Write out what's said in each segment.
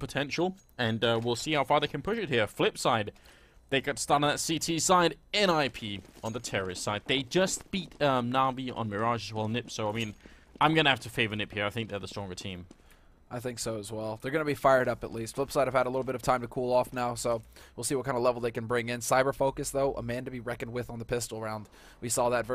potential, and we'll see how far they can push it here. Flip side, they got started on that CT side, NiP on the terrorist side. They just beat Navi on Mirage as well, NiP, so I mean, I'm going to have to favor NiP here. I think they're the stronger team. I think so as well. They're going to be fired up at least. Flipside have had a little bit of time to cool off now, so we'll see what kind of level they can bring in. Cyber Focus, though, a man to be reckoned with on the pistol round. We saw that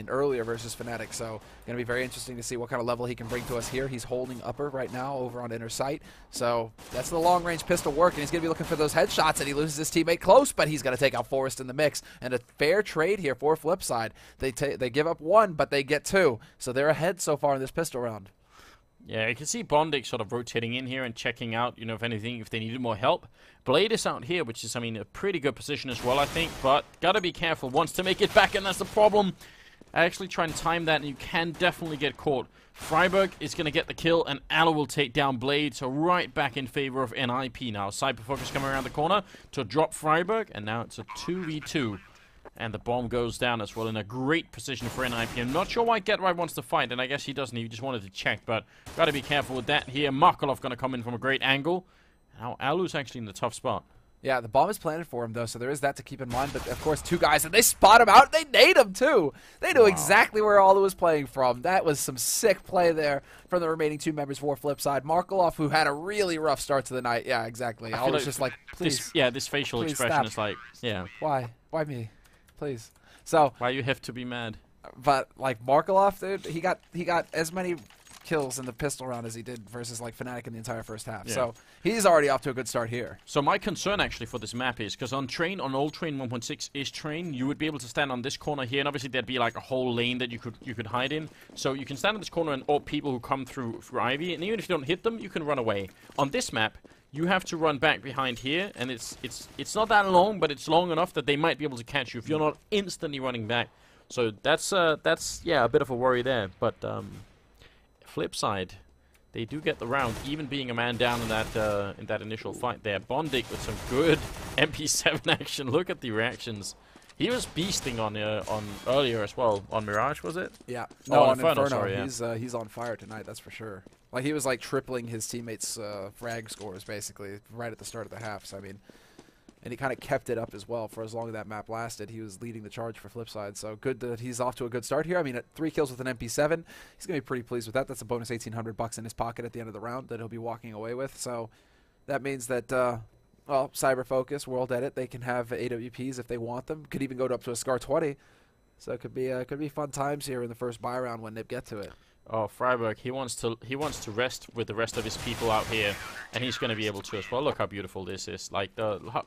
earlier versus Fnatic, so going to be very interesting to see what kind of level he can bring to us here. He's holding upper right now over on inner sight, so that's the long-range pistol work, and he's going to be looking for those headshots, and he loses his teammate close, but he's going to take out Forrest in the mix, and a fair trade here for Flipside. They give up one, but they get two, so they're ahead so far in this pistol round. Yeah, you can see Bondic sort of rotating in here and checking out, you know, if anything, if they needed more help. Blade is out here, which is, I mean, a pretty good position as well, I think. But gotta be careful. Wants to make it back, and that's the problem. Actually try and time that, and you can definitely get caught. Freiburg is going to get the kill, and Allo will take down Blade. So right back in favor of NiP now. Cyber Focus coming around the corner to drop Freiburg, and now it's a 2v2. And the bomb goes down as well in a great position for NiP. I'm not sure why GetRight wants to fight, and I guess he doesn't. He just wanted to check, but got to be careful with that here. Markolov going to come in from a great angle. Now Alu's actually in the tough spot. Yeah, the bomb is planted for him, though, so there is that to keep in mind. But, of course, two guys, and they spot him out. They nade him, too. They knew exactly where Alu was playing from. That was some sick play there from the remaining two members for Flipside. Markolov, who had a really rough start to the night. Yeah, exactly. I was just like, please. This facial expression stop. is like, yeah. Why? Why me? Please. So why you have to be mad? But like Markolov, dude, he got as many kills in the pistol round as he did versus like Fnatic in the entire first half. Yeah. So he's already off to a good start here. So my concern actually for this map is because on old train 1.6 is train, you would be able to stand on this corner here, and obviously there'd be like a whole lane that you could hide in. So you can stand on this corner and AWP people who come through Ivy, and even if you don't hit them, you can run away. On this map, you have to run back behind here, and it's not that long, but it's long enough that they might be able to catch you if you're not instantly running back. So that's yeah, a bit of a worry there. But flip side, they do get the round, even being a man down in that initial fight there. Bondic with some good MP7 action. Look at the reactions. He was beasting on earlier as well on Mirage, was it? Yeah. No, on Inferno. Sorry, yeah. He's on fire tonight. That's for sure. Like he was like tripling his teammates' frag scores basically right at the start of the half. So I mean, and he kind of kept it up as well for as long as that map lasted. He was leading the charge for Flipside. So good that he's off to a good start here. I mean, at 3 kills with an MP7, he's gonna be pretty pleased with that. That's a bonus $1,800 in his pocket at the end of the round that he'll be walking away with. So that means that. Well, Cyber Focus, World Edit, they can have AWPs if they want them. Could even go up to a Scar 20. So it could be fun times here in the first buy round when NiP get to it. Oh, Freiburg, he wants to rest with the rest of his people out here, and he's going to be able to as well. Look how beautiful this is. Like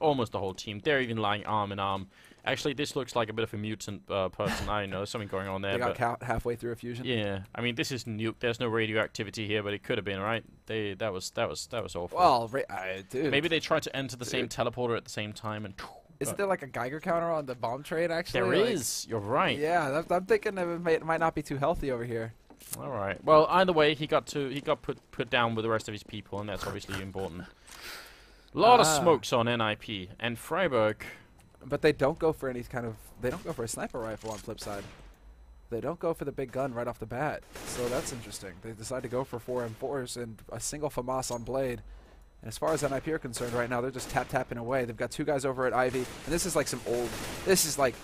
almost the whole team. They're even lying arm in arm. Actually, this looks like a bit of a mutant person. I know there's something going on there. They got halfway through a fusion. Yeah, I mean this is nuke. There's no radioactivity here, but it could have been, right? That was awful. Well, dude, maybe they tried to enter the same teleporter at the same time and. Isn't there like a Geiger counter on the bomb trade? Actually, there is. You're right. Yeah, I'm thinking it might not be too healthy over here. All right. Well, either way, he got put down with the rest of his people, and that's obviously important. A lot of smokes on NiP and Freiburg. But they don't go for any kind of. They don't go for a sniper rifle on Flipside. They don't go for the big gun right off the bat. So that's interesting. They decide to go for 4 M4s and a single FAMAS on Blade. And as far as NiP are concerned right now, they're just tapping away. They've got 2 guys over at Ivy, and this is like some old. This is like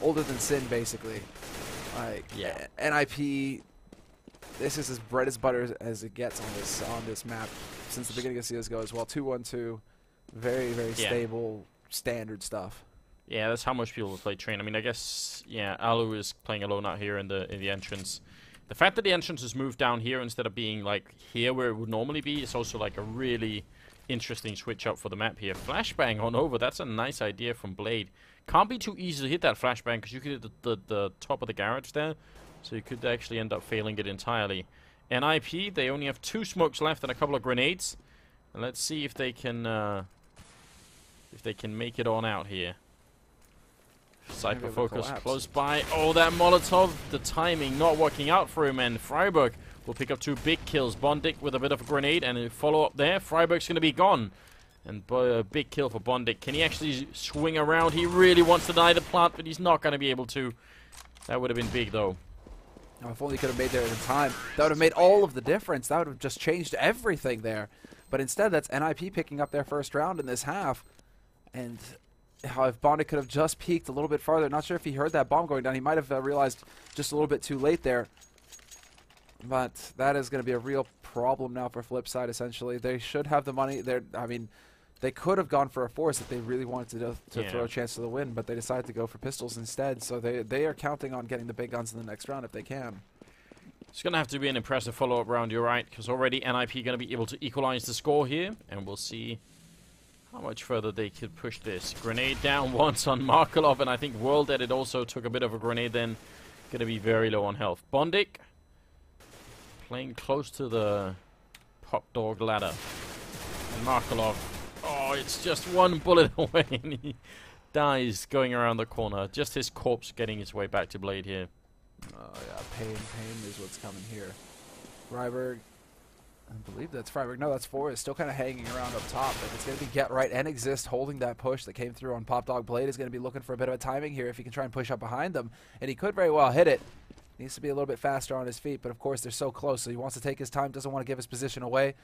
older than sin, basically. Like yeah, NiP. This is as bread as butter as it gets on this map since the beginning of CS:GO as well. 2-1-2, very stable standard stuff. Yeah, that's how much people play train. I mean, I guess yeah, Alu is playing alone out here in the entrance. The fact that the entrance is moved down here instead of being like here where it would normally be is also like a really interesting switch up for the map here. Flashbang on over. That's a nice idea from Blade. Can't be too easy to hit that flashbang because you could hit the top of the garage there. So you could actually end up failing it entirely. NiP, they only have 2 smokes left and a couple of grenades. And let's see if they can make it on out here. Cyber Focus close by. Oh, that Molotov, the timing not working out for him, and Freiburg will pick up 2 big kills. Bondic with a bit of a grenade and a follow-up there. Freiburg's going to be gone. And a big kill for Bondic. Can he actually swing around? He really wants to deny the plant, but he's not going to be able to. That would have been big, though. Oh, if only he could have made there in time. That would have made all of the difference. That would have just changed everything there. But instead, that's NiP picking up their first round in this half. And if Bondic could have just peeked a little bit farther, not sure if he heard that bomb going down. He might have realized just a little bit too late there. But that is going to be a real problem now for Flipside, essentially. They should have the money. I mean, they could have gone for a force if they really wanted to throw a chance to the win, but they decided to go for pistols instead. So they are counting on getting the big guns in the next round if they can. It's going to have to be an impressive follow-up round, you're right, because already NiP going to be able to equalize the score here, and we'll see how much further they could push this. Grenade down once on Markelov, and I think World Edit also took a bit of a grenade then. Going to be very low on health. Bondic playing close to the pop dog ladder. And Markelov, oh, it's just one bullet away, and he dies going around the corner. Just his corpse getting his way back to Blade here. Oh, yeah, pain is what's coming here. Freiberg, I believe that's Freiberg. No, that's Forrest, still kind of hanging around up top. But it's going to be Get Right and Exist holding that push that came through on Pop Dog. Blade is going to be looking for a bit of a timing here if he can try and push up behind them. And he could very well hit it. Needs to be a little bit faster on his feet, but of course they're so close, so he wants to take his time, doesn't want to give his position away.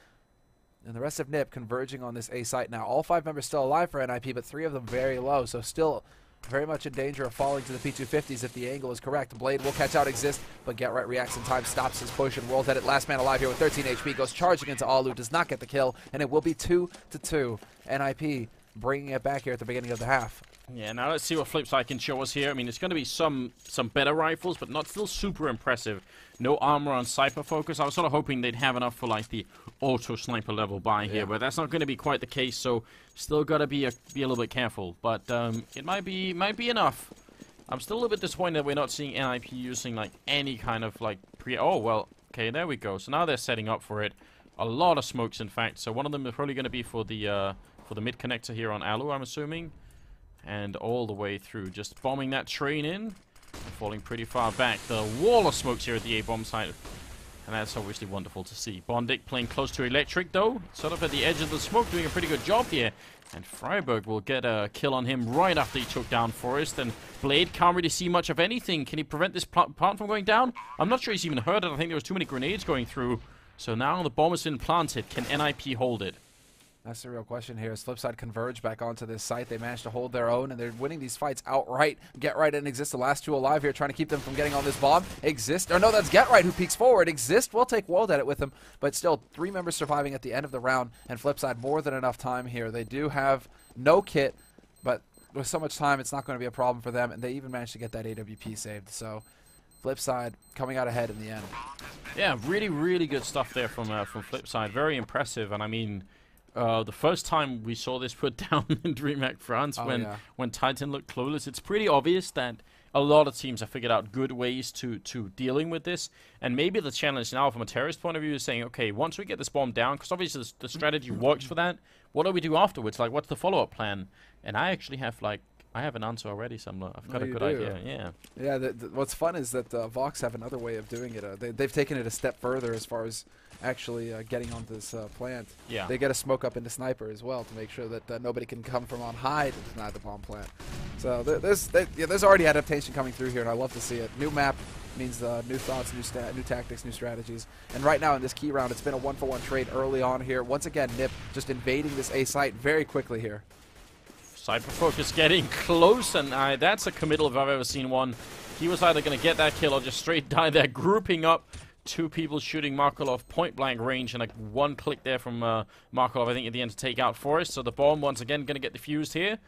And the rest of NiP converging on this A site now. All 5 members still alive for NiP, but 3 of them very low, so still very much in danger of falling to the P250s if the angle is correct. Blade will catch out Exist, but Get Right reacts in time, stops his push, and World Edit, last man alive here with 13 HP, goes charging into Alu, does not get the kill, and it will be 2-2. NiP bringing it back here at the beginning of the half. Yeah, now let's see what Flipside can show us here. I mean, it's going to be some better rifles, but not still super impressive. No armor on Cypher Focus. I was sort of hoping they'd have enough for like the auto sniper level buy here, but that's not going to be quite the case. So still got to be a little bit careful. But it might be enough. I'm still a little bit disappointed that we're not seeing NiP using like any kind of like oh well, okay, there we go. So now they're setting up for it. A lot of smokes, in fact. So one of them is probably going to be for the mid connector here on Alu, I'm assuming. And all the way through, just bombing that train in, falling pretty far back. The wall of smokes here at the A-bomb site, and that's obviously wonderful to see. Bondic playing close to Electric, though, sort of at the edge of the smoke, doing a pretty good job here. And Freiberg will get a kill on him right after he took down Forrest, and Blade can't really see much of anything. Can he prevent this plant from going down? I'm not sure he's even heard it. I think there was too many grenades going through. So now the bomb has been planted. Can NiP hold it? That's the real question here. As Flipside converge back onto this site, they managed to hold their own, and they're winning these fights outright. Get Right and Exist, the last 2 alive here, trying to keep them from getting on this bomb. Exist, or no, that's Get Right who peeks forward. Exist will take World Edit with him, but still 3 members surviving at the end of the round, and Flipside more than enough time here. They do have no kit, but with so much time, it's not going to be a problem for them, and they even managed to get that AWP saved. So Flipside coming out ahead in the end. Yeah, really, really good stuff there from Flipside. Very impressive, and I mean, the first time we saw this put down in DreamHack France, when Titan looked clueless, it's pretty obvious that a lot of teams have figured out good ways to dealing with this. And maybe the challenge now from a terrorist point of view is saying, okay, once we get this bomb down, because obviously the strategy works for that, what do we do afterwards? Like, what's the follow-up plan? And I actually have, like, I have an answer already, so I've got a good idea. Yeah. Yeah. What's fun is that Vox have another way of doing it. They've taken it a step further as far as actually getting onto this plant. Yeah. They get a smoke up into Sniper as well to make sure that nobody can come from on high to deny the bomb plant. So there's already adaptation coming through here, and I love to see it. New map means new thoughts, new tactics, new strategies. And right now in this key round, it's been a 1-for-1 trade early on here. Once again, NiP just invading this A site very quickly here. Cypher Focus getting close, and that's a committal if I've ever seen one. He was either going to get that kill or just straight die there, grouping up 2 people shooting Markelov point-blank range, and one click there from Markelov, I think, at the end to take out Forrest. So the bomb, once again, going to get defused here.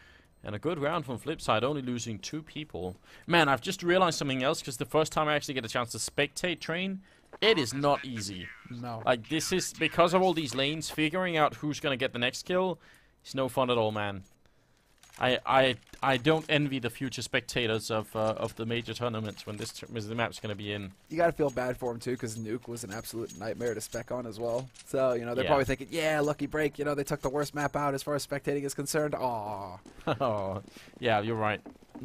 And a good round from Flipside, only losing 2 people. Man, I've just realized something else, because the first time I actually get a chance to spectate train, it is not easy. No. Like, this is, because of all these lanes, figuring out who's going to get the next kill, it's no fun at all, man. I don't envy the future spectators of the major tournaments when the map's going to be in. You got to feel bad for him too, because Nuke was an absolute nightmare to spec on as well. So they're probably thinking, yeah, lucky break. They took the worst map out as far as spectating is concerned. Aww. Oh, yeah, you're right.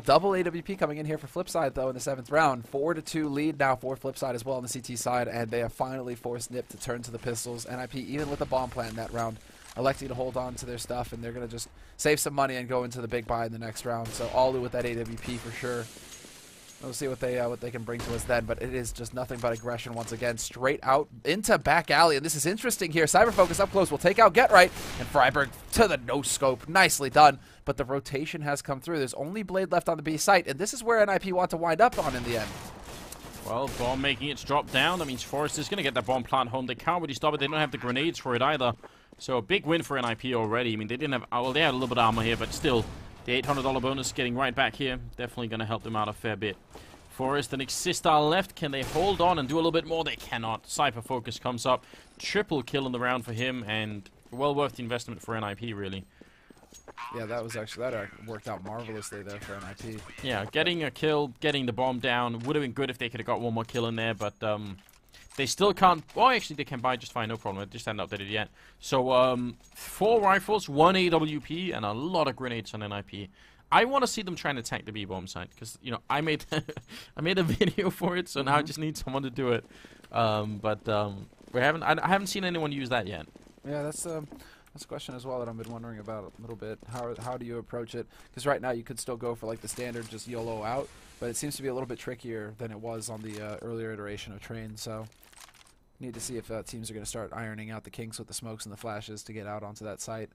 Double AWP coming in here for Flipside though in the 7th round. 4-2 lead now for Flipside as well on the CT side, and they have finally forced NiP to turn to the pistols. NiP, even with the bomb plant in that round, electing to hold on to their stuff, and they're going to just save some money and go into the big buy in the next round. So Alu with that AWP for sure. We'll see what they can bring to us then, but it is just nothing but aggression once again. Straight out into back alley, and this is interesting here. Cyber Focus up close will take out Get Right, and Freiburg to the no-scope. Nicely done, but the rotation has come through. There's only Blade left on the B site, and this is where NiP want to wind up on in the end. Well, bomb making its drop down. That means Forest is going to get that bomb plant home. They can't really stop it. They don't have the grenades for it either. So a big win for NiP already. I mean, they didn't have... Well, they had a little bit of armor here, but still... The $800 bonus getting right back here. Definitely going to help them out a fair bit. Forest and Exist are left. Can they hold on and do a little bit more? They cannot. Cypher Focus comes up. Triple kill in the round for him, and well worth the investment for NiP, really. Yeah, that was actually... That worked out marvelously there for NiP. Yeah, getting a kill, getting the bomb down. Would have been good if they could have got one more kill in there, but... They still can't... Well, actually, they can buy just fine, no problem. I just haven't updated yet. So, 4 rifles, 1 AWP, and a lot of grenades on NiP. I want to see them trying to attack the B-bomb site, because, you know, I made a video for it, so now I just need someone to do it. I haven't seen anyone use that yet. Yeah, that's a question as well that I've been wondering about a little bit. How do you approach it? Because right now you could still go for like the standard just YOLO out, but it seems to be a little bit trickier than it was on the earlier iteration of Train. So need to see if teams are going to start ironing out the kinks with the smokes and the flashes to get out onto that site.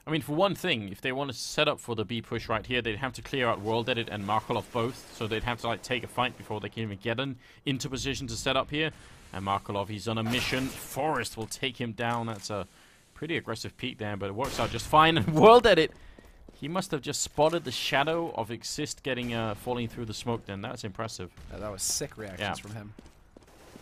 I mean, for one thing, if they want to set up for the B push right here, they'd have to clear out World Edit and Markolov both, so they'd have to like take a fight before they can even get into position to set up here. And Markolov, he's on a mission. Forest will take him down. That's a pretty aggressive peek there, but it works out just fine. And World Edit, he must have just spotted the shadow of Exist getting falling through the smoke then. That's impressive. Yeah, that was sick reactions from him.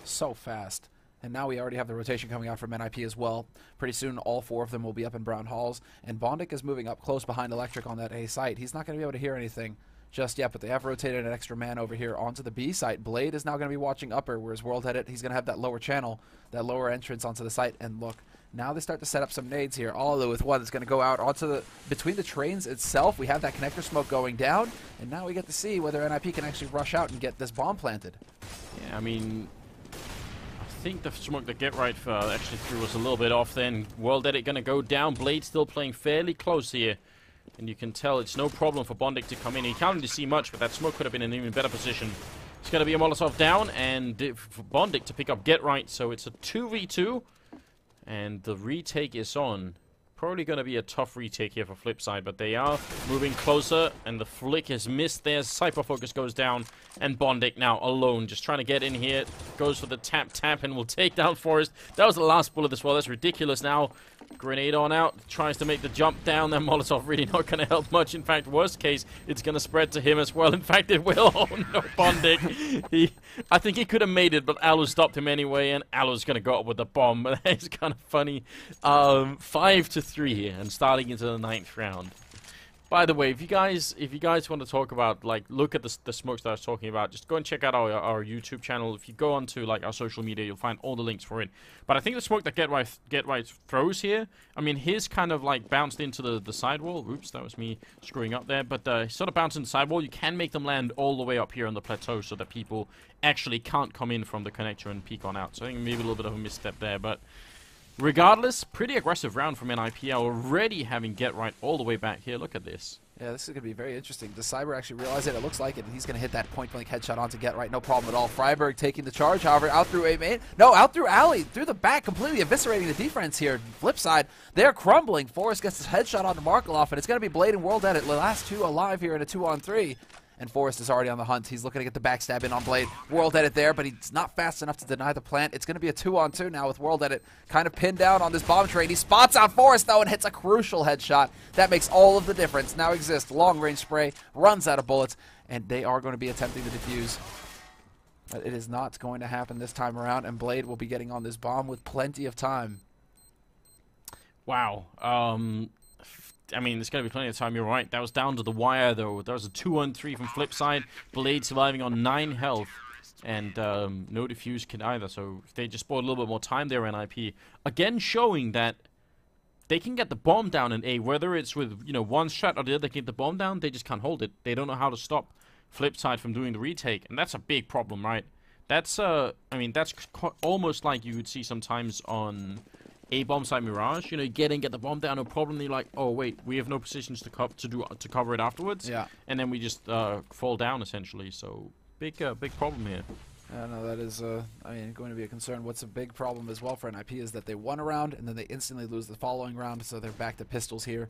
So fast. And now we already have the rotation coming out from NiP as well. Pretty soon, all 4 of them will be up in Brown Halls. And Bondic is moving up close behind Electric on that A site. He's not going to be able to hear anything just yet, but they have rotated an extra man over here onto the B site. Blade is now going to be watching upper, whereas World Edit, he's going to have that lower channel, that lower entrance onto the site. And look, now they start to set up some nades here. Although with one that's going to go out onto the between the trains itself. We have that connector smoke going down, and now we get to see whether NiP can actually rush out and get this bomb planted. Yeah, I mean, I think the smoke that Get Right actually threw was a little bit off then. World Edit going to go down. Blade still playing fairly close here. And you can tell it's no problem for Bondic to come in. He can't really see much, but that smoke could have been in an even better position. It's going to be a Molotov down, and for Bondic to pick up Get Right. So it's a 2v2, and the retake is on. Probably going to be a tough retake here for Flipside, but they are moving closer, and the flick is missed there. Cypher Focus goes down, and Bondic now alone, just trying to get in here. Goes for the tap, and will take down Forest. That was the last bullet as well. That's ridiculous now. Grenade on out, tries to make the jump down. That Molotov really not going to help much. In fact, worst case, it's going to spread to him as well. In fact, it will. Oh no, Bondic. I think he could have made it, but Alu stopped him anyway, and Alu's going to go up with the bomb. It's kind of funny. 5-3 here, and starting into the 9th round. By the way, if you guys want to talk about, like, look at the smokes that I was talking about, just go and check out our YouTube channel. If you go onto like our social media, you'll find all the links for it. But I think the smoke that Get Right throws here, I mean, his kind of like bounced into the sidewall. Oops, that was me screwing up there. But he sort of bounced in the sidewall. You can make them land all the way up here on the plateau so that people actually can't come in from the connector and peek on out. So I think maybe a little bit of a misstep there, but regardless, pretty aggressive round from NiP, already having Get Right all the way back here. Look at this. Yeah, this is going to be very interesting. Does Cyber actually realize it? It looks like it. He's going to hit that point-blank headshot onto Get Right. No problem at all. Freiburg taking the charge, however, out through A main. No, out through alley. Through the back, completely eviscerating the defense here. Flip side, they're crumbling. Forrest gets his headshot onto Markolov, and it's going to be Blade and World Edit. The last 2 alive here in a 2-on-3. And Forrest is already on the hunt. He's looking to get the backstab in on Blade. World Edit there, but he's not fast enough to deny the plant. It's going to be a 2-on-2 now with World Edit kind of pinned down on this bomb train. He spots out Forrest, though, and hits a crucial headshot. That makes all of the difference. Now Exist, long-range spray, runs out of bullets, and they are going to be attempting to defuse. But it is not going to happen this time around, and Blade will be getting on this bomb with plenty of time. Wow. I mean, there's going to be plenty of time, you're right. That was down to the wire, though. That was a 2-on-3 from Flipside. Blade surviving on 9 health. And no defuse can either, so they just bought a little bit more time there, NiP. Again, showing that they can get the bomb down in A, whether it's with, you know, one shot or the other, they get the bomb down, they just can't hold it. They don't know how to stop Flipside from doing the retake, and that's a big problem, right? That's, I mean, that's almost like you would see sometimes on A bomb site Mirage. You know, you get the bomb down, no problem. You're like, oh wait, we have no positions to cover it afterwards. Yeah. And then we just fall down essentially. So big problem here. No, that is, I mean, going to be a concern. What's a big problem as well for NiP is that they won a round, and then they instantly lose the following round, so they're back to pistols here.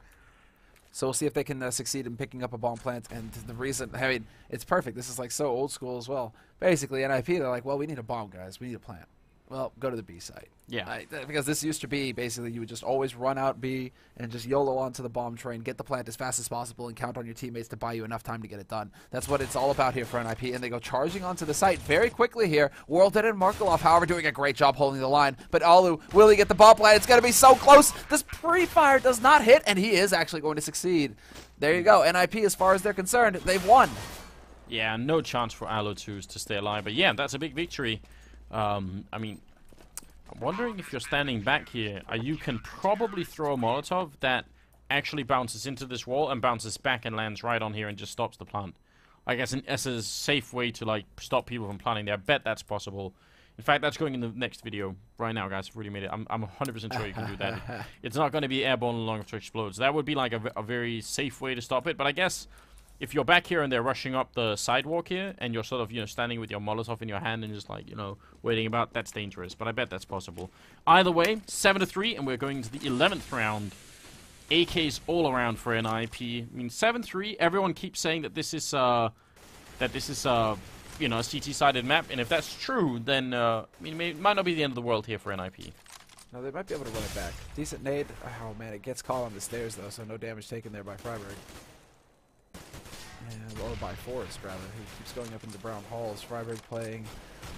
So we'll see if they can succeed in picking up a bomb plant. And the reason, I mean, it's perfect. This is like so old school as well. Basically, NiP, they're like, well, we need a bomb, guys. We need a plant. Well, go to the B site. Yeah. Because this used to be, basically, you would just always run out B and just YOLO onto the bomb train, get the plant as fast as possible, and count on your teammates to buy you enough time to get it done. That's what it's all about here for NiP, and they go charging onto the site very quickly here. Worlded and Markelov, however, doing a great job holding the line. But Alu, will he get the bomb plant? It's going to be so close. This pre-fire does not hit, and he is actually going to succeed. There you go. NiP, as far as they're concerned, they've won. Yeah, no chance for Alu to stay alive. But yeah, that's a big victory. I mean, I'm wondering if you're standing back here, you can probably throw a Molotov that actually bounces into this wall and bounces back and lands right on here and just stops the plant. I guess as a safe way to like stop people from planting there. I bet that's possible. In fact, that's going in the next video right now, guys. I've already made it. I'm 100% sure you can do that. It's not going to be airborne long enough to explode. So that would be like a very safe way to stop it. But I guess if you're back here and they're rushing up the sidewalk here, and you're sort of, standing with your Molotov in your hand and just like, waiting about, that's dangerous. But I bet that's possible. Either way, 7-3, and we're going into the 11th round. AKs all around for NiP. I mean, 7-3. Everyone keeps saying that this is a CT-sided map, and if that's true, then I mean, it might not be the end of the world here for NiP. No, they might be able to run it back. Decent nade. Oh man, it gets caught on the stairs though, so no damage taken there by Freiberg. Or by Forrest, rather, who keeps going up into Brown Halls. Freiberg playing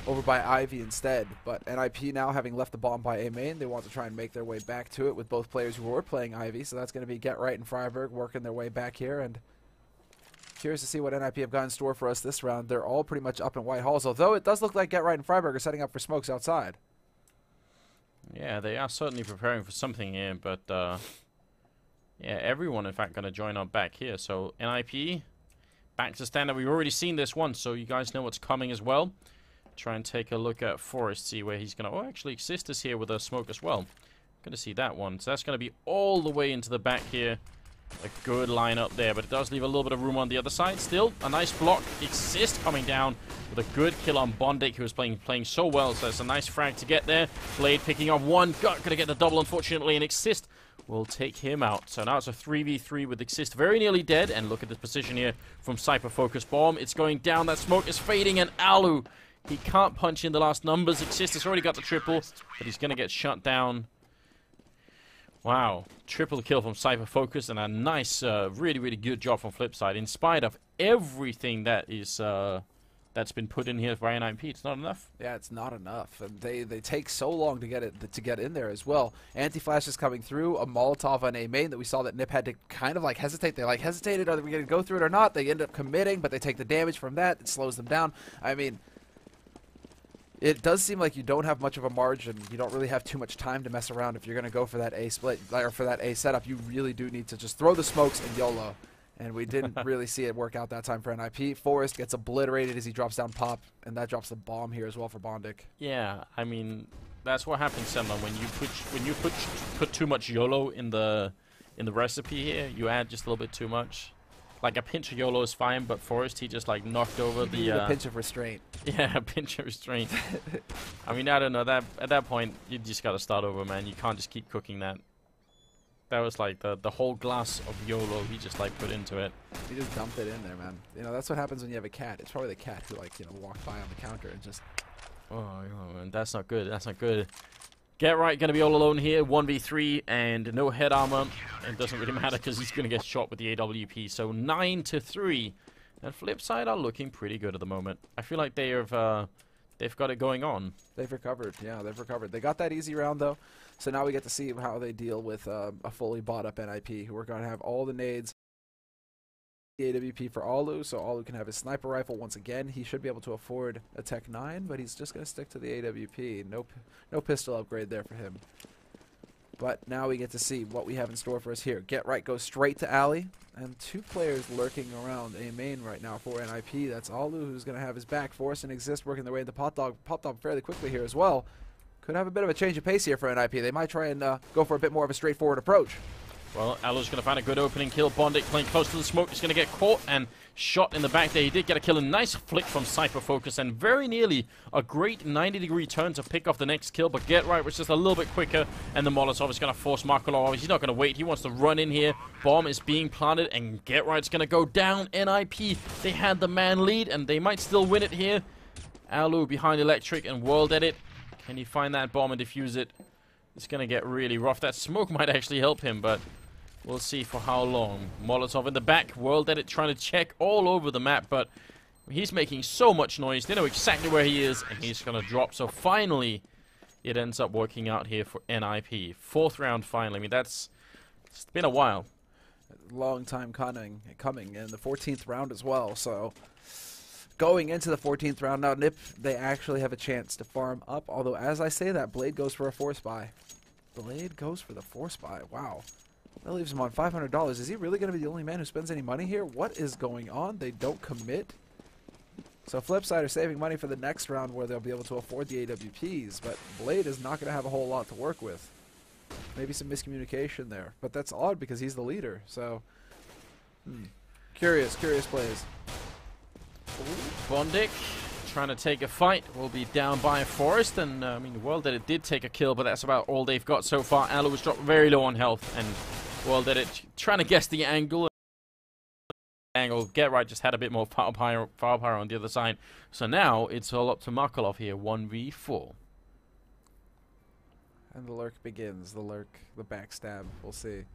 over by Ivy instead. But NiP now, having left the bomb by A main, they want to try and make their way back to it with both players who were playing Ivy. So that's going to be Get Right and Freiberg working their way back here. And curious to see what NiP have got in store for us this round. They're all pretty much up in White Halls, although it does look like Get Right and Freiberg are setting up for smokes outside. Yeah, they are certainly preparing for something here, but yeah, everyone, in fact, going to join up back here. So NiP back to standard. We've already seen this once, so you guys know what's coming as well. Try and take a look at Forrest, see where he's going to... Oh, actually, Exist is here with a smoke as well. Going to see that one. So that's going to be all the way into the back here. A good line up there, but it does leave a little bit of room on the other side. Still, a nice block. Exist coming down with a good kill on Bondik, who was playing so well. So it's a nice frag to get there. Blade picking up one. Going to get the double, unfortunately, and Exist will take him out. So now it's a 3v3 with Exist very nearly dead. And look at the position here from Cypher Focus Bomb. It's going down. That smoke is fading, and Alu, he can't punch in the last numbers. Exist has already got the triple, but he's going to get shut down. Wow, triple kill from Cypher Focus, and a nice, really, really good job from Flipside. In spite of everything that is that's been put in here by NiP, it's not enough. Yeah, it's not enough, and they take so long to get in there as well. Anti-flash is coming through, a Molotov on A main that we saw that NiP had to kind of like hesitate. They like hesitated, are we going to go through it or not? They end up committing, but they take the damage from that. It slows them down. I mean, it does seem like you don't have much of a margin. You don't really have too much time to mess around if you're going to go for that A split, or for that A setup. You really do need to just throw the smokes and YOLO. And we didn't really see it work out that time for NiP. Forrest gets obliterated as he drops down Pop, and that drops the bomb here as well for Bondik. Yeah, I mean, that's what happens, Semna, when you put too much YOLO in the recipe here. You add just a little bit too much. Like, a pinch of YOLO is fine, but Forrest, he just, like, knocked over the... a pinch of restraint. Yeah, a pinch of restraint. I mean, I don't know. At that point, you just got to start over, man. You can't just keep cooking that. That was, like, the whole glass of YOLO he just, like, put into it. He just dumped it in there, man. You know, that's what happens when you have a cat. It's probably the cat who, like, walked by on the counter and just... Oh, man, that's not good. That's not good. Get Right, going to be all alone here, 1v3, and no head armor. It doesn't really matter because he's going to get shot with the AWP. So 9-3, and Flipside are looking pretty good at the moment. I feel like they've got it going on. They've recovered, yeah, they've recovered. They got that easy round though, so now we get to see how they deal with a fully bought up NiP, who are going to have all the nades. The AWP for Alu, so Alu can have his sniper rifle once again. He should be able to afford a Tech 9, but he's just going to stick to the AWP. No pistol upgrade there for him. But now we get to see what we have in store for us here. Get Right goes straight to Alley, and two players lurking around A main right now for NiP. That's Alu, who's going to have his back. Force and Exist working their way into Pop Dog fairly quickly here as well. Could have a bit of a change of pace here for NiP. They might try and go for a bit more of a straightforward approach. Well, Alu's going to find a good opening kill. Bondic playing close to the smoke. He's going to get caught and shot in the back there. He did get a kill. A nice flick from Cypher Focus and very nearly a great 90-degree turn to pick off the next kill. But Get Right was just a little bit quicker. And the Molotov is going to force Markolov. He's not going to wait. He wants to run in here. Bomb is being planted and Get Right's going to go down. NiP, they had the man lead and they might still win it here. Alu behind Electric and World Edit. Can he find that bomb and defuse it? It's going to get really rough. That smoke might actually help him, but we'll see for how long. Molotov in the back. World Edit trying to check all over the map, but he's making so much noise. They know exactly where he is, and he's going to drop. So finally, it ends up working out here for NiP. 4th round finally. I mean, it's been a while. Long time coming, and the 14th round as well, so going into the 14th round now, NiP, they actually have a chance to farm up, although as I say that, Blade goes for a force buy. Blade goes for the force buy, wow. That leaves him on $500. Is he really going to be the only man who spends any money here? What is going on? They don't commit. So Flipside are saving money for the next round where they'll be able to afford the AWPs, but Blade is not going to have a whole lot to work with. Maybe some miscommunication there, but that's odd because he's the leader, so curious plays. Bondic trying to take a fight. Will be down by a forest, and I mean, World Edit did take a kill, but that's about all they've got so far. Alu was dropped very low on health, and World Edit trying to guess the angle. Get Right just had a bit more firepower on the other side. So now it's all up to Markolov here, 1v4. And the lurk begins. The backstab. We'll see.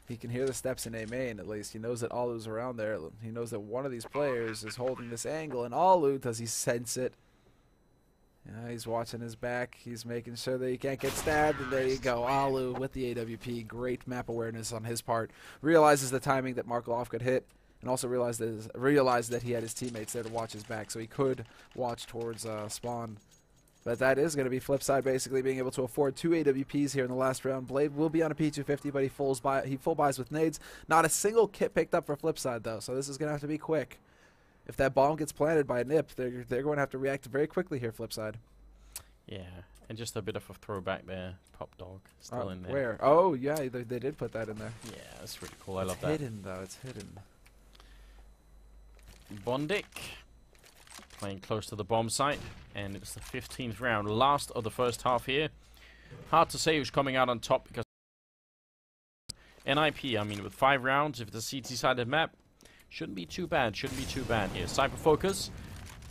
He can hear the steps in A main, at least. He knows that Alu's around there. He knows that one of these players is holding this angle. And Alu, does he sense it? Yeah, he's watching his back. He's making sure that he can't get stabbed. And there you go. Alu with the AWP. Great map awareness on his part. Realizes the timing that Markolov could hit. And also realized that he had his teammates there to watch his back. So he could watch towards spawn. But that is going to be Flipside basically being able to afford 2 AWPs here in the last round. Blade will be on a P250, but he full buys with nades. Not a single kit picked up for Flipside, though, so this is going to have to be quick. If that bomb gets planted by NiP, they're going to have to react very quickly here, Flipside. Yeah, and just a bit of a throwback there. Pop Dog still in there. Where? Oh, yeah, they did put that in there. Yeah, that's really cool. I love that. It's hidden, though. It's hidden. Bondic playing close to the bomb site, and it's the 15th round, last of the first half here. Hard to say who's coming out on top because NiP, I mean, with 5 rounds, if it's a CT-sided map, shouldn't be too bad. Shouldn't be too bad here. Cypher Focus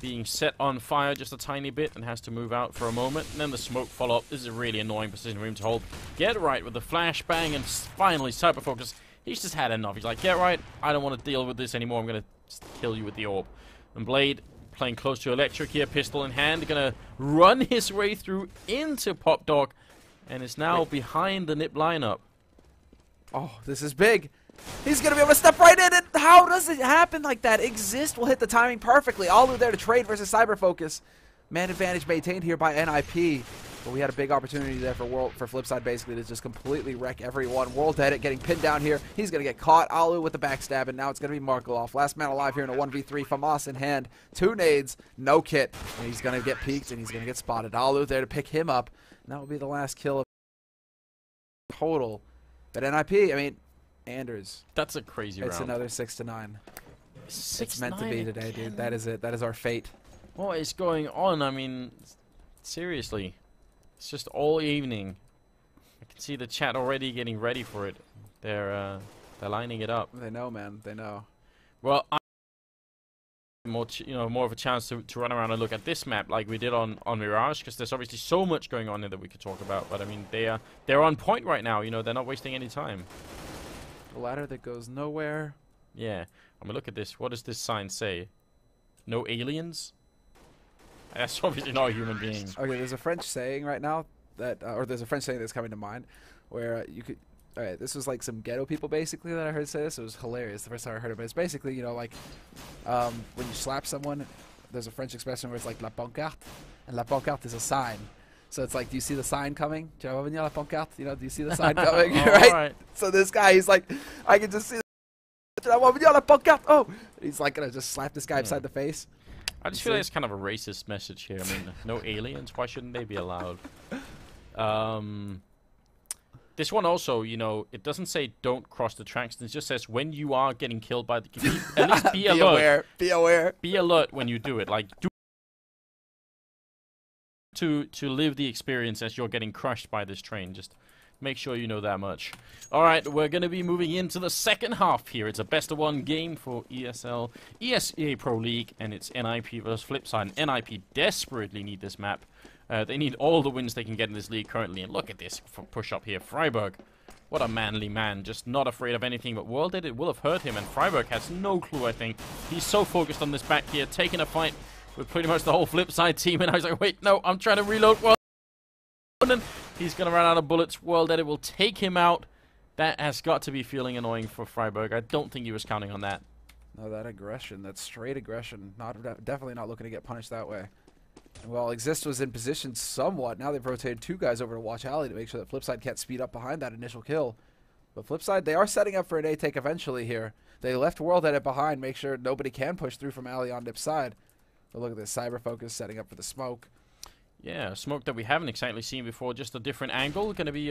being set on fire just a tiny bit and has to move out for a moment, and then the smoke follow-up. This is a really annoying position for him to hold. Get Right with the flashbang, and finally Cypher Focus. He's just had enough. He's like, Get Right, I don't want to deal with this anymore. I'm going to kill you with the orb. And Blade playing close to Electric here, pistol in hand, gonna run his way through into Pop Dog, and is now behind the NiP lineup. Oh, this is big. He's gonna be able to step right in, and how does it happen like that? Exist will hit the timing perfectly. Alu there to trade versus Cyber Focus. Man advantage maintained here by NiP. But we had a big opportunity there for Flipside basically to just completely wreck everyone. World Edit getting pinned down here. He's going to get caught. Alu with the backstab, and now it's going to be Markolov. Last man alive here in a 1v3. FAMAS in hand. 2 nades. No kit. And he's going to get peeked, and he's going to get spotted. Alu there to pick him up. And that will be the last kill of total. But NiP, I mean, Anders. That's a crazy round. It's another 6-9. 6-9 It's meant to be today, dude. That is it. That is our fate. What is going on? I mean, seriously. It's just all evening. I can see the chat already getting ready for it. They're lining it up. They know, man. They know. Well, more of a chance to run around and look at this map like we did on Mirage, because there's obviously so much going on there that we could talk about. But I mean, they're on point right now. You know, they're not wasting any time. The ladder that goes nowhere. Yeah. I mean, look at this. What does this sign say? No aliens? That's obviously not a human being. Okay, there's a French saying right now that, or there's a French saying that's coming to mind, where you could. All right, this was like some ghetto people basically that I heard say this. It was hilarious the first time I heard it. But it's basically, you know, like when you slap someone, there's a French expression where it's like la pancarte, and la pancarte is a sign. So it's like, do you see the sign coming? Tu vas venir la pancarte? You know, do you see the sign coming? Right? So this guy, he's like, I can just see. Tu vas venir la pancarte? Oh, he's like gonna just slap this guy upside the face. I just feel like it's kind of a racist message here. I mean, no aliens. Why shouldn't they be allowed? This one also, you know, it doesn't say don't cross the tracks. It just says when you are getting killed by the... At least be alert. Aware. Be aware. Be alert when you do it. Like, do to live the experience as you're getting crushed by this train. Just make sure you know that much. Alright, we're going to be moving into the second half here. It's a best-of-1 game for ESL, ESEA Pro League, and it's NiP versus Flipside. And NiP desperately need this map. They need all the wins they can get in this league currently. And look at this push-up here. Freiburg, what a manly man. Just not afraid of anything. But World Edit will have hurt him. And Freiburg has no clue, I think. He's so focused on this back here, taking a fight with pretty much the whole Flipside team. And I was like, wait, no, I'm trying to reload. World Edit. He's going to run out of bullets. World Edit will take him out. That has got to be feeling annoying for Freiburg. I don't think he was counting on that. No, that aggression. That straight aggression. Definitely not looking to get punished that way. Well, Exist was in position somewhat. Now they've rotated 2 guys over to watch Alley to make sure that Flipside can't speed up behind that initial kill. But Flipside, they are setting up for an A-take eventually here. They left World Edit behind, make sure nobody can push through from Alley on NiP's side. But look at this, Cyber Focus setting up for the smoke. Yeah, smoke that we haven't exactly seen before, just a different angle. Going to be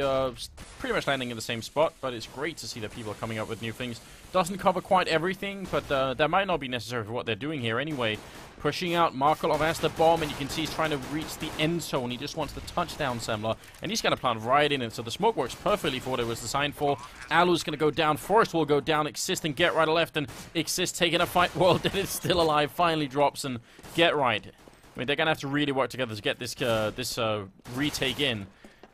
pretty much landing in the same spot, but it's great to see that people are coming up with new things. Doesn't cover quite everything, but that might not be necessary for what they're doing here anyway. Pushing out, Markolov has the bomb, and you can see he's trying to reach the end zone. He just wants the touchdown, Semler, and he's going to plant right in it. So the smoke works perfectly for what it was designed for. Alu's going to go down, Forrest will go down, Exist and Get Right left, and Exist taking a fight. World Dead is still alive, finally drops, and Get Right. I mean, they're going to have to really work together to get this retake in.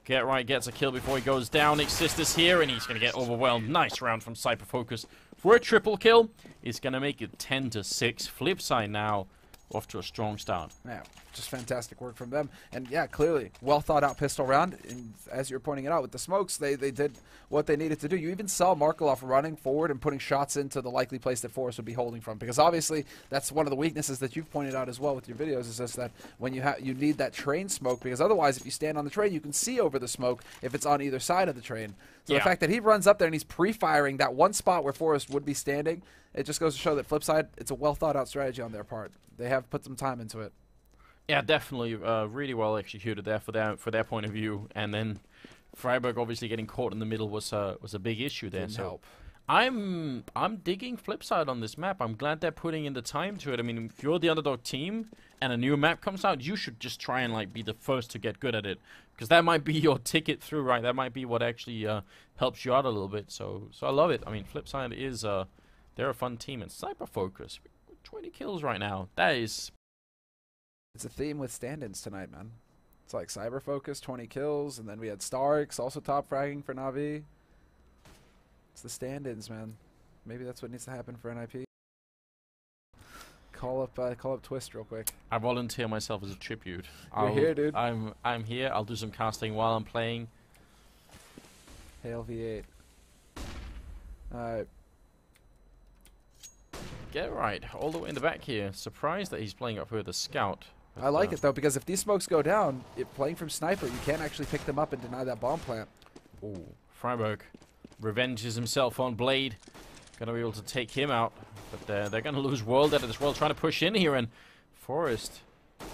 Get Right gets a kill before he goes down. Exist is here, and he's going to get overwhelmed. Nice round from Cyber Focus for a triple kill. It's going to make it 10-6. Flipside now off to a strong start. Yeah, just fantastic work from them. And yeah, clearly, well thought out pistol round. And as you're pointing it out with the smokes, they did what they needed to do. You even saw Markolov running forward and putting shots into the likely place that Forrest would be holding from. Because obviously, that's one of the weaknesses that you've pointed out as well with your videos, is just that when you need that train smoke, because otherwise, if you stand on the train, you can see over the smoke if it's on either side of the train. So the fact that he runs up there and he's pre-firing that one spot where Forrest would be standing, it just goes to show that Flipside, it's a well thought out strategy on their part. They have put some time into it. Yeah, definitely, really well executed there for their point of view. And then Freiburg obviously getting caught in the middle was a big issue there. Didn't help. I'm digging Flipside on this map. I'm glad they're putting in the time to it. I mean, if you're the underdog team and a new map comes out, you should just try and like be the first to get good at it, because that might be your ticket through, right? That might be what actually helps you out a little bit. So I love it. I mean, Flipside is they're a fun team, and Cyber Focus 20 kills right now. That is. It's a theme with stand-ins tonight, man. It's like Cyber Focus 20 kills, and then we had Starks also top fragging for Na'Vi. It's the stand-ins, man. Maybe that's what needs to happen for NiP. Call up Twist real quick. I volunteer myself as a tribute. You're here, dude. I'm here. I'll do some casting while I'm playing. Hail V8. Alright. Get Right, all the way in the back here. Surprised that he's playing up here with a scout. I like it though, because if these smokes go down, playing from sniper, you can't actually pick them up and deny that bomb plant. Ooh, Freiburg revenges himself on Blade. Gonna be able to take him out, but they're gonna lose World Edit as well, trying to push in here, and Forrest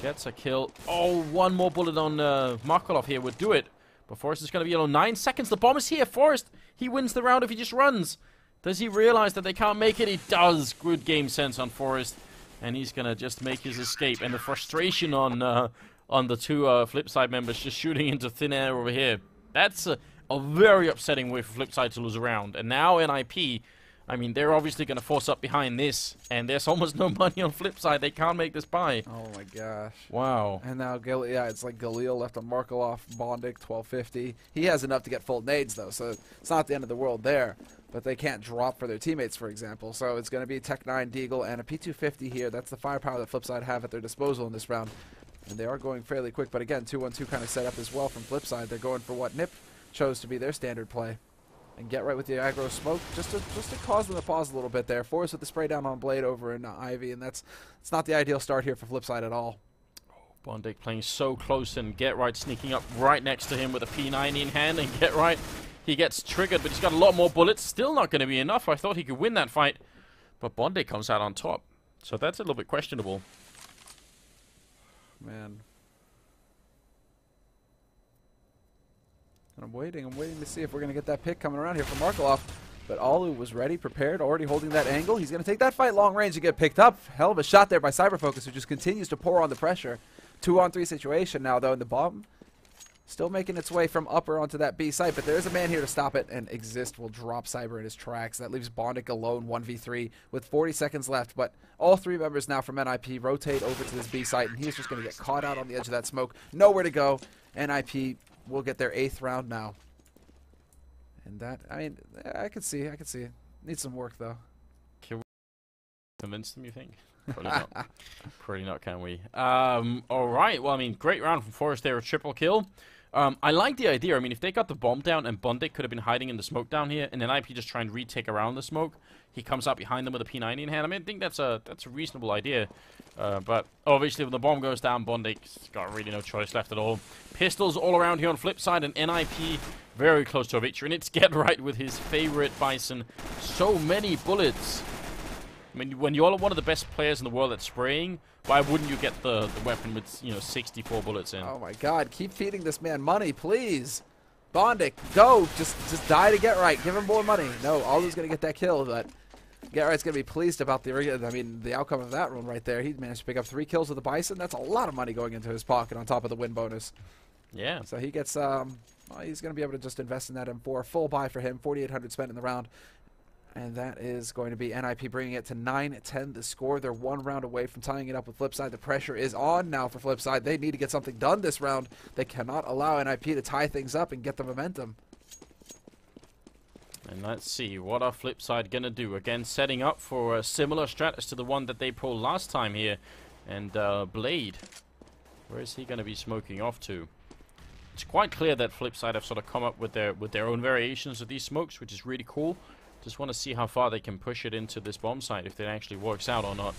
gets a kill. Oh, one more bullet on Markolov here would do it, but Forrest is gonna be on 9 seconds. The bomb is here. Forrest, he wins the round if he just runs. Does he realize that they can't make it? He does. Good game sense on Forrest, and he's gonna just make his escape. And the frustration on the two Flipside members just shooting into thin air over here. That's a very upsetting way for Flipside to lose a round. And now NiP, I mean, they're obviously gonna force up behind this, and there's almost no money on Flipside. They can't make this buy. Oh my gosh. Wow. And now it's like Galil left on Markolov, Bondic 1250. He has enough to get full nades though, so it's not the end of the world there. But they can't drop for their teammates, for example. So it's going to be Tech 9, Deagle, and a P250 here. That's the firepower that Flipside have at their disposal in this round. And they are going fairly quick. But again, 2-1-2 kind of set up as well from Flipside. They're going for what NiP chose to be their standard play. And Get Right with the aggro smoke, just to cause them to pause a little bit there. Forrest with the spray down on Blade over in Ivy, and it's not the ideal start here for Flipside at all. Bondic playing so close, and Get Right sneaking up right next to him with a P90 in hand, and Get Right, he gets triggered, but he's got a lot more bullets. Still not going to be enough. I thought he could win that fight, but Bondic comes out on top. So that's a little bit questionable. Man. And I'm waiting to see if we're going to get that pick coming around here from Markelov. But Alu was ready, prepared, already holding that angle. He's going to take that fight long range and get picked up. Hell of a shot there by Cyberfocus, who just continues to pour on the pressure. 2-on-3 situation now, though, in the bomb. Still making its way from upper onto that B site, but there's a man here to stop it, and Exist will drop Cyber in his tracks. That leaves Bondic alone, 1v3, with 40 seconds left. But all 3 members now from NiP rotate over to this B site, and he's just going to get caught out on the edge of that smoke. Nowhere to go. NiP will get their 8th round now. And that, I mean, I could see. Needs some work, though. Can we convince them, you think? Probably not. Probably not, can we? Alright, well, I mean, great round from Forest there, a triple kill. I like the idea. I mean, if they got the bomb down and Bondic could have been hiding in the smoke down here, and then NiP just try and retake around the smoke, he comes up behind them with a P90 in hand. I mean, I think that's a reasonable idea. But obviously, when the bomb goes down, Bondic's got really no choice left at all. Pistols all around here on Flipside, and NiP very close to a victory. And it's Get Right with his favorite Bison. So many bullets. I mean, when you're one of the best players in the world at spraying, why wouldn't you get the weapon with, you know, 64 bullets in? Oh my god, keep feeding this man money, please. Bondic, go. Just die to Get Right. Give him more money. No, Alu's going to get that kill, but Get Right's going to be pleased about the outcome of that run right there. He managed to pick up 3 kills with the Bison. That's a lot of money going into his pocket on top of the win bonus. Yeah. So he gets, well, he's going to be able to just invest in that M4. Full buy for him, 4,800 spent in the round. And that is going to be NiP bringing it to 9-10 the score. They're 1 round away from tying it up with Flipside. The pressure is on now for Flipside. They need to get something done this round. They cannot allow NiP to tie things up and get the momentum. And let's see, what are Flipside going to do? Again, setting up for a similar strat to the one that they pulled last time here. And Blade, where is he going to be smoking off to? It's quite clear that Flipside have sort of come up with their own variations of these smokes, which is really cool. Just want to see how far they can push it into this bomb site, if it actually works out or not.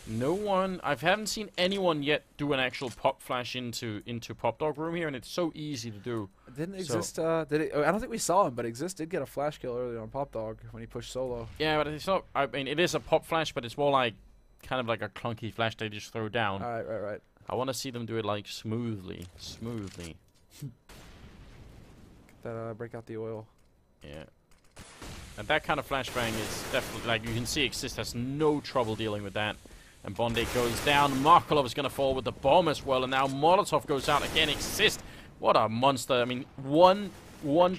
No one, I haven't seen anyone yet do an actual pop flash into Pop Dog room here, and it's so easy to do. Didn't Exist, I don't think we saw him, but Exist did get a flash kill earlier on Pop Dog when he pushed solo. Yeah, but it's not, I mean, it is a pop flash, but it's more like, kind of like a clunky flash they just throw down. Right. I want to see them do it like smoothly. Break out the oil. Yeah. And that kind of flashbang is definitely, like, you can see Exist has no trouble dealing with that. And Bondic goes down. Markelov is going to fall with the bomb as well. And now Molotov goes out again. Exist. What a monster. I mean, one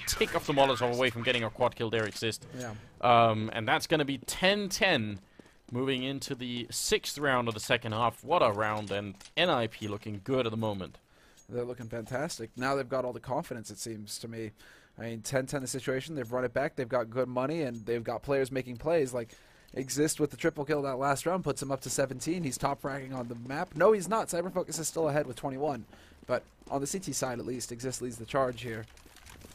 tick of the Molotov away from getting a quad kill there, Exist. Yeah. And that's going to be 10-10 moving into the 6th round of the second half. What a round. And NiP looking good at the moment. They're looking fantastic. Now they've got all the confidence, it seems to me. I mean, 10-10 the situation. They've run it back. They've got good money, and they've got players making plays. Like, Exist with the triple kill that last round puts him up to 17. He's top ranking on the map. No, he's not. Cyberfocus is still ahead with 21. But on the CT side, at least, Exist leads the charge here.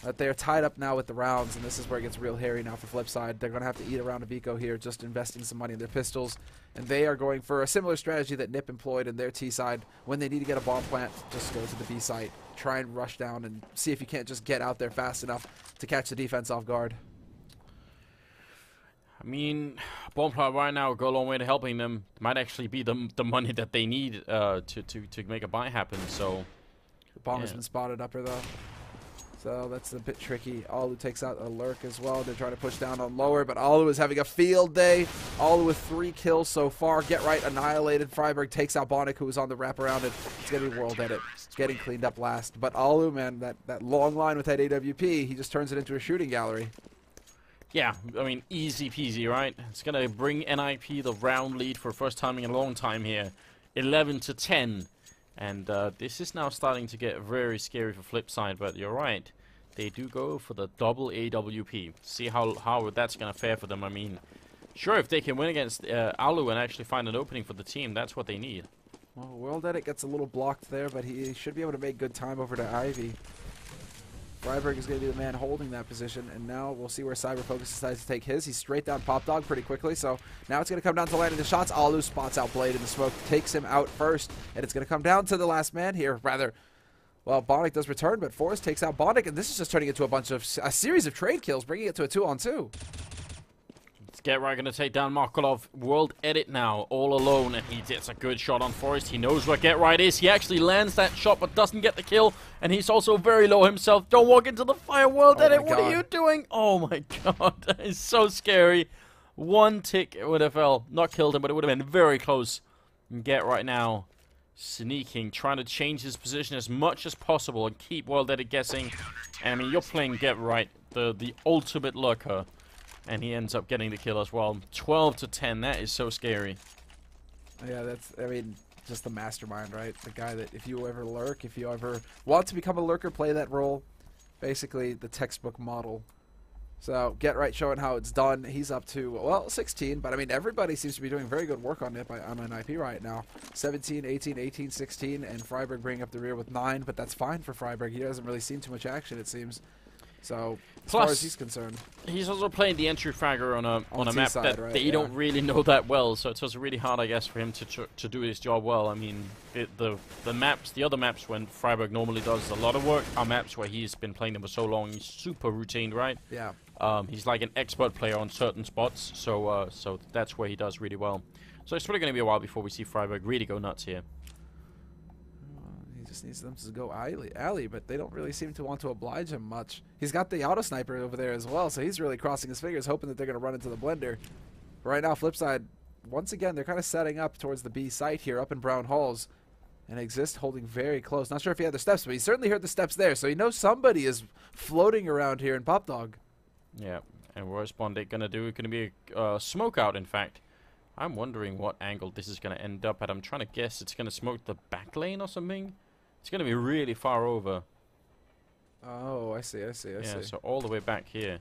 But they're tied up now with the rounds, and this is where it gets real hairy now for Flipside. They're going to have to eat a round of eco here, just investing some money in their pistols. And they are going for a similar strategy that NiP employed in their T side. When they need to get a bomb plant, just go to the B site. Try and rush down and see if you can't just get out there fast enough to catch the defense off guard. I mean, bomb plant right now will go a long way to helping them. It might actually be the money that they need to make a buy happen. So the bomb has been spotted upper though. So that's a bit tricky. Alu takes out a lurk as well. They're trying to push down on lower, but Alu is having a field day. Alu with 3 kills so far. Get Right annihilated. Freiberg takes out Bondic, who was on the wraparound, and it's going to be World Edit. It's getting cleaned up last. But Alu, man, that long line with that AWP, he just turns it into a shooting gallery. Yeah, I mean, easy peasy, right? It's going to bring NiP the round lead for first time in a long time here. 11-10. And this is now starting to get very scary for Flipside, but you're right. They do go for the double AWP. See how that's going to fare for them. I mean, sure, if they can win against Alu and actually find an opening for the team, that's what they need. Well, World Edit gets a little blocked there, but he should be able to make good time over to Ivy. Freiberg is going to be the man holding that position, and now we'll see where Cyberfocus decides to take his. He's straight down Pop Dog pretty quickly, so now it's going to come down to landing the shots. Alu spots out Blade in the smoke, takes him out first, and it's going to come down to the last man here. Rather, well, Bondic does return, but Forrest takes out Bondic, and this is just turning into a series of trade kills, bringing it to a 2-on-2. Get Right gonna take down Markolov. World Edit now, all alone, and he gets a good shot on Forest. He knows where Get Right is. He actually lands that shot, but doesn't get the kill, and he's also very low himself. Don't walk into the fire, World Edit. What are you doing? Oh my god, that is so scary. One tick would have not killed him, but it would have been very close. And Get Right now, sneaking, trying to change his position as much as possible and keep World Edit guessing. And I mean, you're playing Get Right, the ultimate lurker. And he ends up getting the kill as well. 12-10. That is so scary. Yeah, that's, I mean, just the mastermind, right? The guy that if you ever lurk, if you ever want to become a lurker, play that role. Basically, the textbook model. So, Get Right showing how it's done. He's up to, well, 16. But, I mean, everybody seems to be doing very good work on it on an NiP right now. 17, 18, 18, 16. And Freiburg bringing up the rear with 9. But that's fine for Freiburg. He doesn't really see too much action, it seems. So, as far as he's concerned, he's also playing the entry fragger on a map side, that right? they don't really know that well, so it's also really hard, I guess, for him to do his job well. I mean, the other maps when Freiburg normally does a lot of work are maps where he's been playing them for so long. He's super routine, right? Yeah. He's like an expert player on certain spots, so so that's where he does really well. So it's probably going to be a while before we see Freiburg really go nuts here. Just needs them to go alley, but they don't really seem to want to oblige him much. He's got the auto sniper over there as well, so he's really crossing his fingers, hoping that they're going to run into the blender. But right now, Flipside, once again, they're kind of setting up towards the B site here, up in Brown Halls, and Exist holding very close. Not sure if he had the steps, but he certainly heard the steps there, so he knows somebody is floating around here in Pop Dog. Yeah, and what's Bondic going to do? It's going to be a smoke out, in fact. I'm wondering what angle this is going to end up at. I'm trying to guess it's going to smoke the back lane or something. It's going to be really far over. Oh, I see. Yeah, so all the way back here.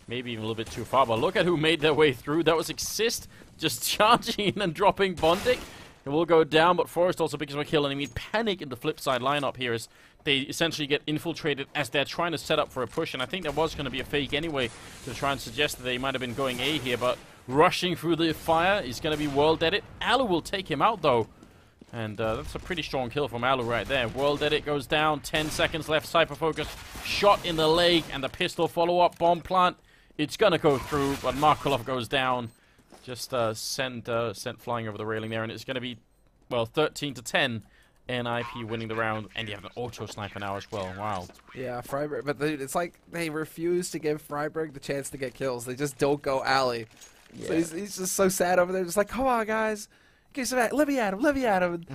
Maybe even a little bit too far. But look at who made their way through. That was Exist just charging in and dropping Bondic. It will go down, but Forrest also picks up a kill. And I mean, panic in the Flipside lineup here as they essentially get infiltrated as they're trying to set up for a push. And I think there was going to be a fake anyway to try and suggest that they might have been going A here. But rushing through the fire is going to be World Edit. Alu will take him out, though. And that's a pretty strong kill from Alu right there. World Edit goes down. 10 seconds left. Cypher Focus. Shot in the leg. And the pistol follow-up. Bomb plant. It's going to go through. But Markolov goes down. Just sent flying over the railing there. And it's going to be, well, 13-10. NiP winning the round. And you have an auto sniper now as well. Wow. Yeah, Freiburg. But it's like they refuse to give Freiburg the chance to get kills. They just don't go alley. Yeah. So he's just so sad over there. Just like, come on, guys. Let me at him.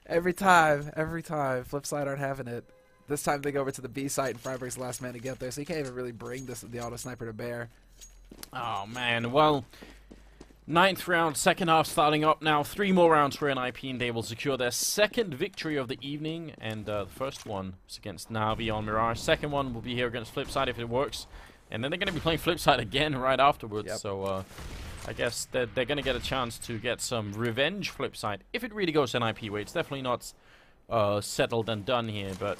Every time, Flipside aren't having it. This time they go over to the B site, and Freiburg's the last man to get there, so you can't even really bring the auto sniper to bear. Oh man, well, 9th round, second half starting up now. 3 more rounds for NiP, and they will secure their second victory of the evening. And the first one is against Na'Vi on Mirage. Second one will be here against Flipside if it works, and then they're going to be playing Flipside again right afterwards. Yep. So. I guess they're going to get a chance to get some revenge Flipside. If it really goes NiP way, it's definitely not settled and done here, but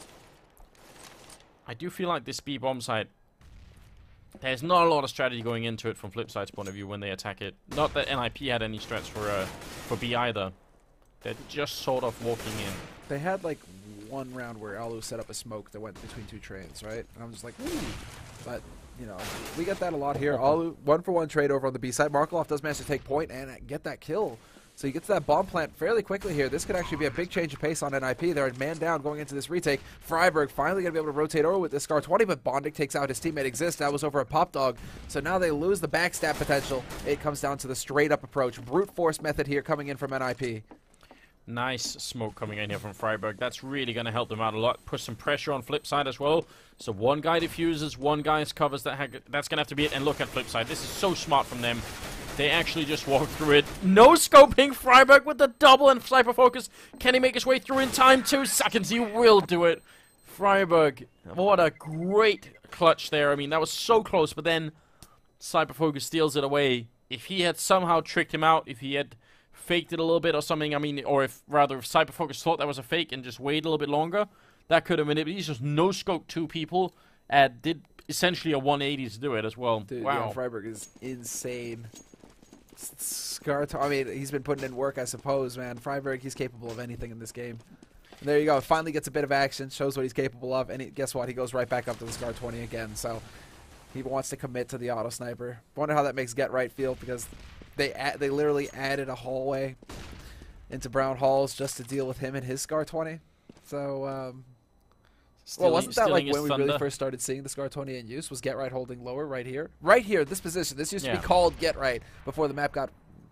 I do feel like this B bomb site, there's not a lot of strategy going into it from Flipside's point of view when they attack it. Not that NiP had any strats for B either. They're just sort of walking in. They had like one round where Alu set up a smoke that went between 2 trains, right? And I'm just like, ooh. But you know, we get that a lot here. All 1-for-1 trade over on the B side. Markolov does manage to take point and get that kill. So he gets that bomb plant fairly quickly here. This could actually be a big change of pace on NiP. They're man down going into this retake. Freiburg finally going to be able to rotate over with this Scar 20, but Bondic takes out his teammate Exist. That was over at Pop Dog. So now they lose the backstab potential. It comes down to the straight up approach. Brute force method here coming in from NiP. Nice smoke coming in here from Freiburg. That's really going to help them out a lot. Put some pressure on Flipside as well. So one guy diffuses, one guy covers that. That's going to have to be it. And look at Flipside. This is so smart from them. They actually just walk through it. No scoping. Freiburg with the double and Cypher Focus. Can he make his way through in time? 2 seconds. He will do it. Freiburg. What a great clutch there. I mean, that was so close. But then Cypher Focus steals it away. If he had somehow tricked him out, if he had faked it a little bit or something, I mean, or if Cypher Focus thought that was a fake and just waited a little bit longer, that could have been it. But he's just no-scoped 2 people and did essentially a 180 to do it as well. Dude, wow. Yeah, Freiburg is insane. I mean, he's been putting in work, I suppose, man. Freiburg, he's capable of anything in this game. And there you go. Finally gets a bit of action, shows what he's capable of, and guess what? He goes right back up to the Scar 20 again. So He wants to commit to the auto sniper. Wonder how that makes Get Right feel, because they literally added a hallway into Brown Halls just to deal with him and his Scar 20. So, well, wasn't that like when we really first started seeing the Scar 20 in use? Was Get Right holding lower right here? Right here, this position. This used to be called Get Right before the map got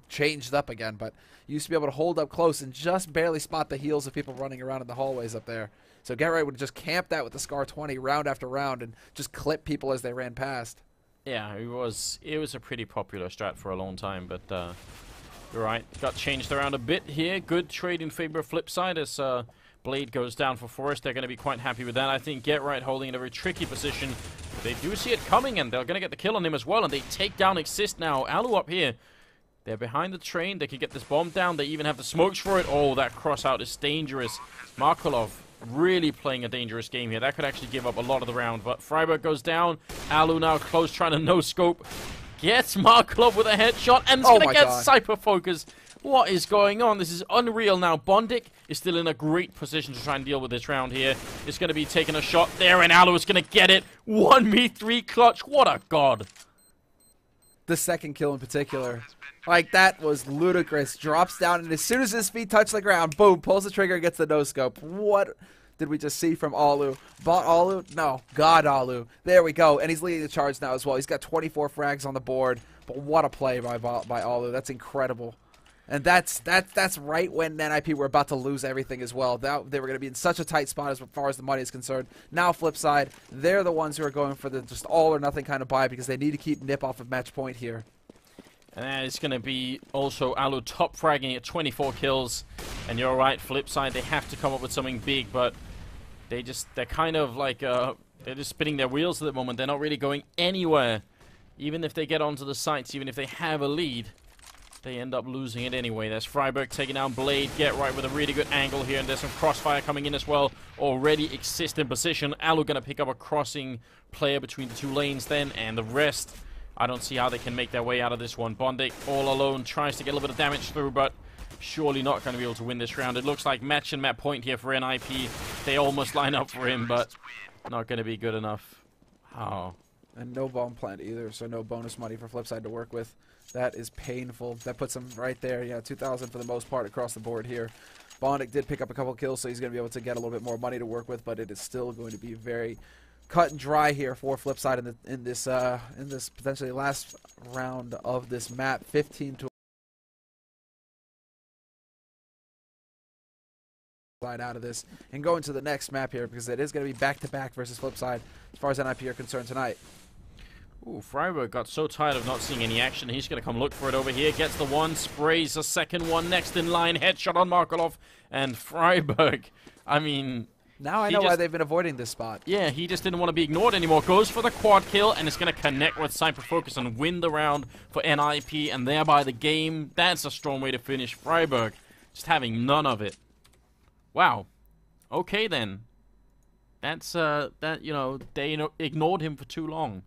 changed up again, but you used to be able to hold up close and just barely spot the heels of people running around in the hallways up there. So Get Right would just camp that with the Scar 20 round after round and just clip people as they ran past. Yeah, it was a pretty popular strat for a long time, but you're right. Got changed around a bit here. Good trade in favor of Flipside as Blade goes down for Forest. They're going to be quite happy with that. I think Get Right holding in a very tricky position. But they do see it coming, and they're going to get the kill on him as well, and they take down Exist now. Alu up here. They're behind the train. They can get this bomb down. They even have the smokes for it. Oh, that cross out is dangerous. Markolov really playing a dangerous game here. That could actually give up a lot of the round. But Freiburg goes down. Alu now close, trying to no-scope. Gets Markolov with a headshot, and it's going to get Cypher Focus. What is going on? This is unreal now. Bondik is still in a great position to try and deal with this round here. It's going to be taking a shot there, and Alu is going to get it. 1v3 clutch. What a god. The second kill in particular. Like, that was ludicrous. Drops down, and as soon as his feet touch the ground, boom, pulls the trigger, gets the no-scope. What did we just see from Alu? Bought Alu? No. God, Alu. There we go. And he's leading the charge now as well. He's got 24 frags on the board. But what a play by Alu. That's incredible. And that's right when NiP were about to lose everything as well. They were going to be in such a tight spot as far as the money is concerned. Now, Flipside, they're the ones who are going for the just all-or-nothing kind of buy because they need to keep NiP off of match point here. And it's going to be also Alu top fragging at 24 kills. And you're right, Flipside, they have to come up with something big, but they're kind of like, they're just spinning their wheels at the moment. They're not really going anywhere. Even if they get onto the sites, even if they have a lead, they end up losing it anyway. There's Freiburg taking down Blade. Get Right with a really good angle here, and there's some crossfire coming in as well. Already Exist in position. Alu going to pick up a crossing player between the two lanes then, and the rest, I don't see how they can make their way out of this one. Bondik all alone tries to get a little bit of damage through, but surely not going to be able to win this round. It looks like match and map point here for NiP. They almost line up for him, but not going to be good enough. Oh. And no bomb plant either, so no bonus money for Flipside to work with. That is painful. That puts him right there. Yeah, 2,000 for the most part across the board here. Bondik did pick up a couple kills, so he's going to be able to get a little bit more money to work with, but it is still going to be very cut and dry here for Flipside in this potentially last round of this map. 15 to out of this and go into the next map here, because it is going to be back-to-back versus Flipside as far as NiP are concerned tonight. Ooh, Freiburg got so tired of not seeing any action. He's going to come look for it over here. Gets the one, sprays a second one next in line. Headshot on Markolov. And Freiburg, I mean... Now I know why they've been avoiding this spot. Yeah, he just didn't want to be ignored anymore. Goes for the quad kill, and it's going to connect with Cypher Focus and win the round for NiP, and thereby the game. That's a strong way to finish. Freiburg just having none of it. Wow. Okay, then. That's, you know, they ignored him for too long.